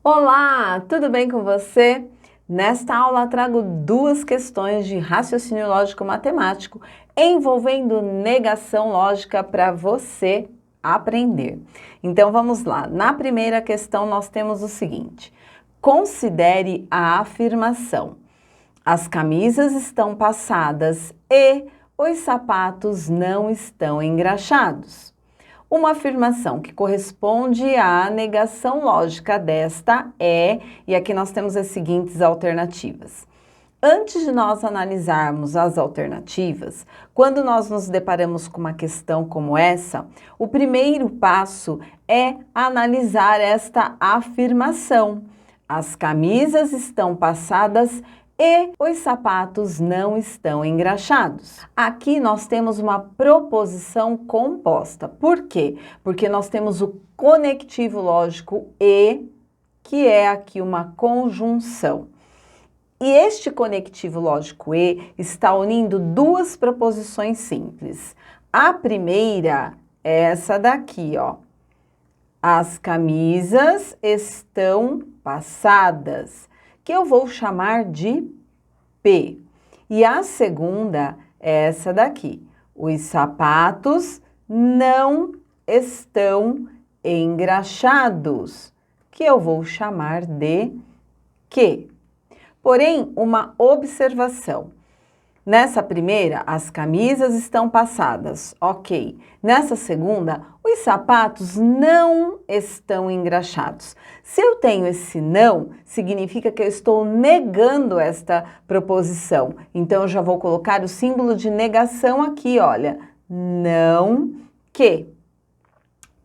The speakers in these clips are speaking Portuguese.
Olá, tudo bem com você? Nesta aula trago duas questões de raciocínio lógico-matemático envolvendo negação lógica para você aprender. Então vamos lá. Na primeira questão nós temos o seguinte: considere a afirmação: as camisas estão passadas e os sapatos não estão engraxados. Uma afirmação que corresponde à negação lógica desta é, e aqui nós temos as seguintes alternativas. Antes de nós analisarmos as alternativas, quando nós nos deparamos com uma questão como essa, o primeiro passo é analisar esta afirmação. As camisas estão passadas e os sapatos não estão engraxados. Aqui nós temos uma proposição composta. Por quê? Porque nós temos o conectivo lógico e, que é aqui uma conjunção. E este conectivo lógico e está unindo duas proposições simples. A primeira é essa daqui, ó. As camisas estão passadas, que eu vou chamar de P. E a segunda é essa daqui. Os sapatos não estão engraxados, que eu vou chamar de Q. Porém, uma observação. Nessa primeira, as camisas estão passadas, ok. Nessa segunda, os sapatos não estão engraxados. Se eu tenho esse não, significa que eu estou negando esta proposição. Então, eu já vou colocar o símbolo de negação aqui, olha. Não que.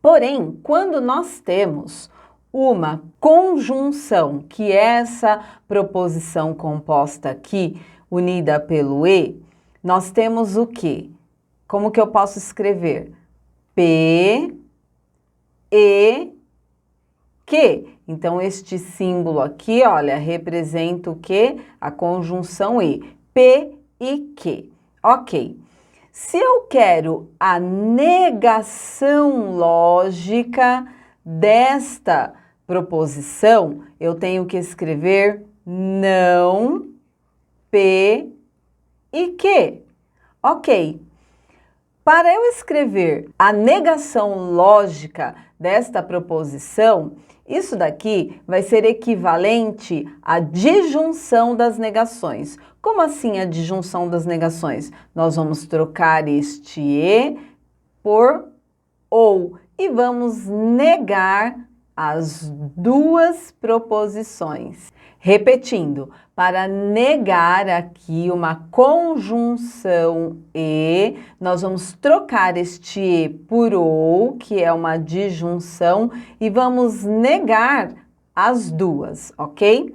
Porém, quando nós temos uma conjunção, que é essa proposição composta aqui, unida pelo E, nós temos o quê? Como que eu posso escrever? P, E, Q. Então, este símbolo aqui, olha, representa o quê? A conjunção E. P e Q. Ok. Se eu quero a negação lógica desta proposição, eu tenho que escrever não P e Q. Ok. Para eu escrever a negação lógica desta proposição, isso daqui vai ser equivalente à disjunção das negações. Como assim a disjunção das negações? Nós vamos trocar este E por OU e vamos negar as duas proposições. Repetindo, para negar aqui uma conjunção E, nós vamos trocar este E por OU, que é uma disjunção, e vamos negar as duas, ok?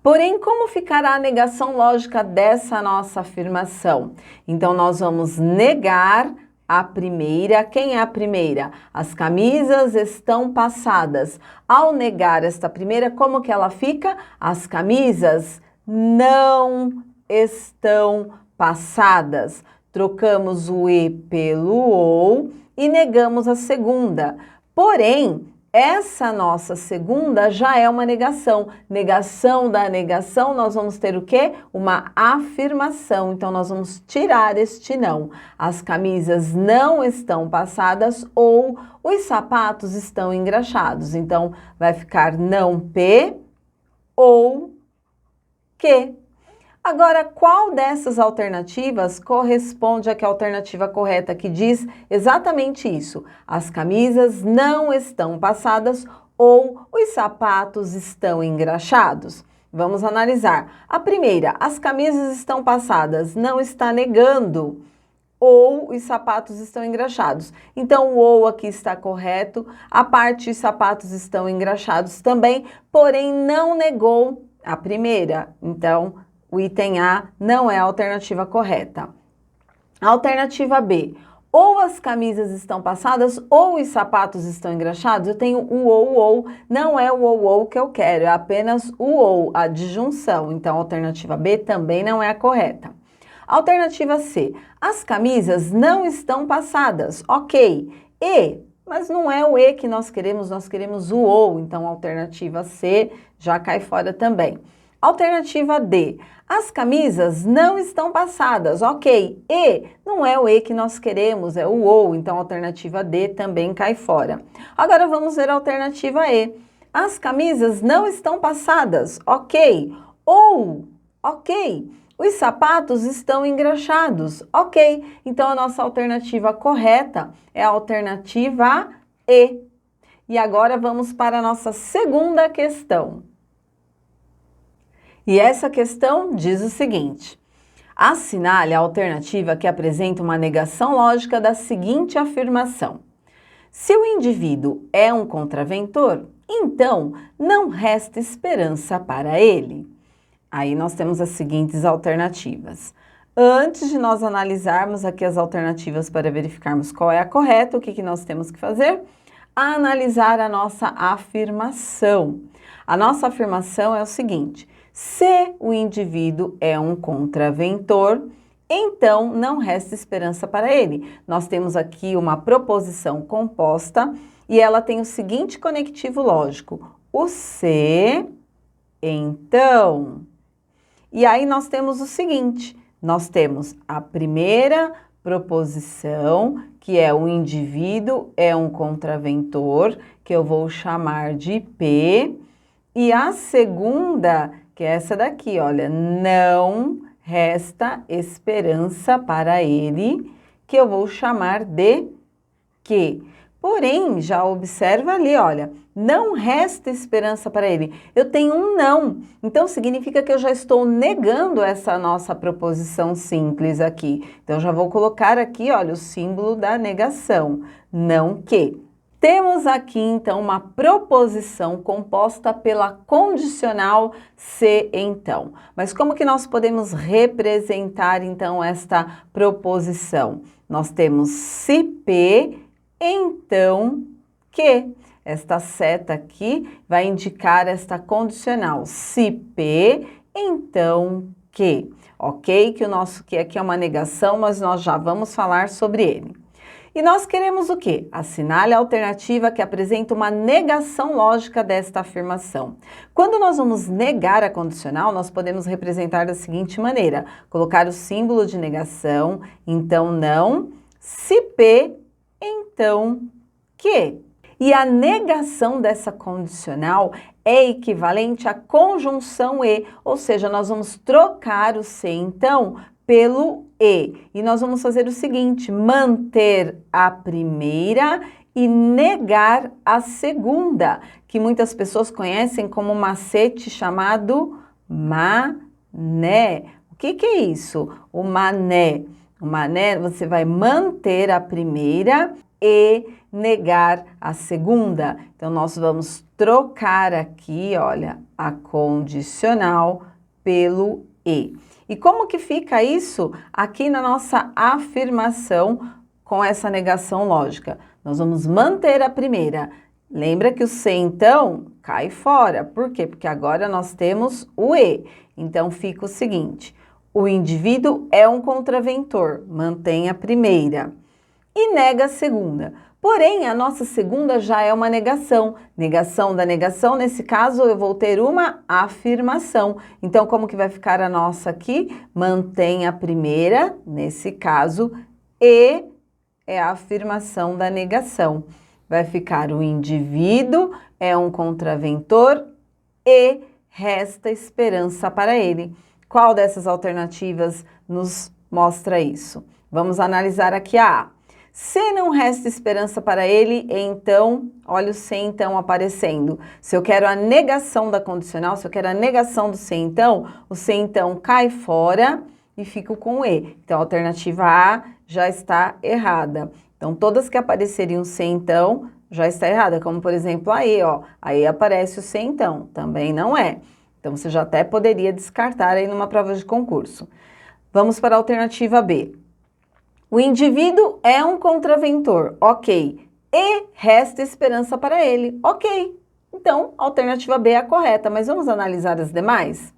Porém, como ficará a negação lógica dessa nossa afirmação? Então, nós vamos negar a primeira. Quem é a primeira? As camisas estão passadas. Ao negar esta primeira, como que ela fica? As camisas não estão passadas. Trocamos o E pelo OU e negamos a segunda. Porém, essa nossa segunda já é uma negação. Negação da negação, nós vamos ter o quê? Uma afirmação. Então, nós vamos tirar este não. As camisas não estão passadas ou os sapatos estão engraxados. Então, vai ficar não P ou Q. Agora, qual dessas alternativas corresponde à alternativa correta, que diz exatamente isso? As camisas não estão passadas ou os sapatos estão engraxados? Vamos analisar. A primeira, as camisas estão passadas, não está negando, ou os sapatos estão engraxados. Então, o ou aqui está correto, a parte os sapatos estão engraxados também, porém não negou a primeira. Então, o item A não é a alternativa correta. A alternativa B, ou as camisas estão passadas ou os sapatos estão engraxados. Eu tenho o ou, não é o ou que eu quero, é apenas o ou, a disjunção. Então, a alternativa B também não é a correta. Alternativa C, as camisas não estão passadas, ok. E mas não é o E que nós queremos o OU. Então, a alternativa C já cai fora também. Alternativa D. As camisas não estão passadas. Ok, E não é o E que nós queremos, é o OU. Então, a alternativa D também cai fora. Agora, vamos ver a alternativa E. As camisas não estão passadas. Ok. Ou, ok. Os sapatos estão engraxados. Ok. Então, a nossa alternativa correta é a alternativa E. E agora, vamos para a nossa segunda questão. E essa questão diz o seguinte: assinale a alternativa que apresenta uma negação lógica da seguinte afirmação. Se o indivíduo é um contraventor, então não resta esperança para ele. Aí nós temos as seguintes alternativas. Antes de nós analisarmos aqui as alternativas para verificarmos qual é a correta, o que nós temos que fazer? Analisar a nossa afirmação. A nossa afirmação é o seguinte: se o indivíduo é um contraventor, então não resta esperança para ele. Nós temos aqui uma proposição composta e ela tem o seguinte conectivo lógico: o se, então. E aí nós temos o seguinte: nós temos a primeira proposição, que é o indivíduo é um contraventor, que eu vou chamar de P, e a segunda, que é essa daqui, olha, não resta esperança para ele, que eu vou chamar de Q. Porém, já observa ali, olha, não resta esperança para ele. Eu tenho um não, então significa que eu já estou negando essa nossa proposição simples aqui. Então, já vou colocar aqui, olha, o símbolo da negação, não que. Temos aqui, então, uma proposição composta pela condicional se, então. Mas como que nós podemos representar, então, esta proposição? Nós temos se P, então que. Esta seta aqui vai indicar esta condicional. Se P, então que. Ok? Que o nosso que aqui é uma negação, mas nós já vamos falar sobre ele. E nós queremos o quê? Assinale a alternativa que apresenta uma negação lógica desta afirmação. Quando nós vamos negar a condicional, nós podemos representar da seguinte maneira: colocar o símbolo de negação, então não, se P, então que. E a negação dessa condicional é equivalente à conjunção E, ou seja, nós vamos trocar o se, então, pelo E. E nós vamos fazer o seguinte: manter a primeira e negar a segunda, que muitas pessoas conhecem como um macete chamado mané. O que é isso? O mané. O mané, você vai manter a primeira e negar a segunda. Então, nós vamos trocar aqui, olha, a condicional pelo E. E como que fica isso aqui na nossa afirmação com essa negação lógica? Nós vamos manter a primeira. Lembra que o se, então, cai fora. Por quê? Porque agora nós temos o E. Então, fica o seguinte: o indivíduo é um contraventor, mantém a primeira e nega a segunda. Porém, a nossa segunda já é uma negação. Negação da negação, nesse caso, eu vou ter uma afirmação. Então, como que vai ficar a nossa aqui? Mantém a primeira, nesse caso, e é a afirmação da negação. Vai ficar o indivíduo é um contraventor e resta esperança para ele. Qual dessas alternativas nos mostra isso? Vamos analisar aqui a A. Se não resta esperança para ele, então, olha o se, então, aparecendo. Se eu quero a negação da condicional, se eu quero a negação do se, então, o se, então, cai fora e fico com o E. Então, a alternativa A já está errada. Então, todas que apareceriam se, então, já está errada. Como, por exemplo, a E, ó. A E aparece o se, então, também não é. Então, você já até poderia descartar aí numa prova de concurso. Vamos para a alternativa B. O indivíduo é um contraventor, ok, e resta esperança para ele, ok. Então, a alternativa B é a correta, mas vamos analisar as demais?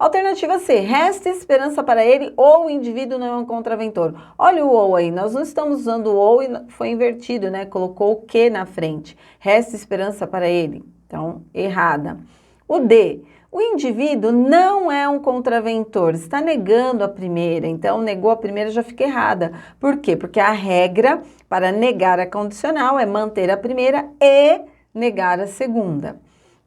Alternativa C, resta esperança para ele ou o indivíduo não é um contraventor. Olha o ou aí, nós não estamos usando o ou e foi invertido, né? Colocou o que na frente. Resta esperança para ele. Então, errada. O D, o indivíduo não é um contraventor, está negando a primeira, então negou a primeira já fica errada. Por quê? Porque a regra para negar a condicional é manter a primeira e negar a segunda.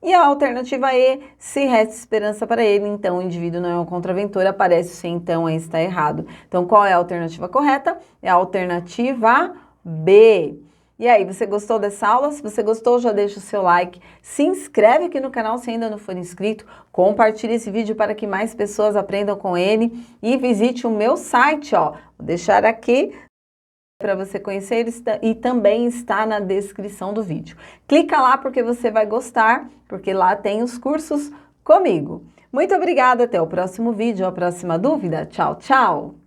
E a alternativa E, se resta esperança para ele, então o indivíduo não é um contraventor, aparece o se então, aí está errado. Então qual é a alternativa correta? É a alternativa B. E aí, você gostou dessa aula? Se você gostou, já deixa o seu like, se inscreve aqui no canal se ainda não for inscrito, compartilhe esse vídeo para que mais pessoas aprendam com ele e visite o meu site, ó. Vou deixar aqui para você conhecer ele e também está na descrição do vídeo. Clica lá porque você vai gostar, porque lá tem os cursos comigo. Muito obrigada, até o próximo vídeo, a próxima dúvida. Tchau, tchau!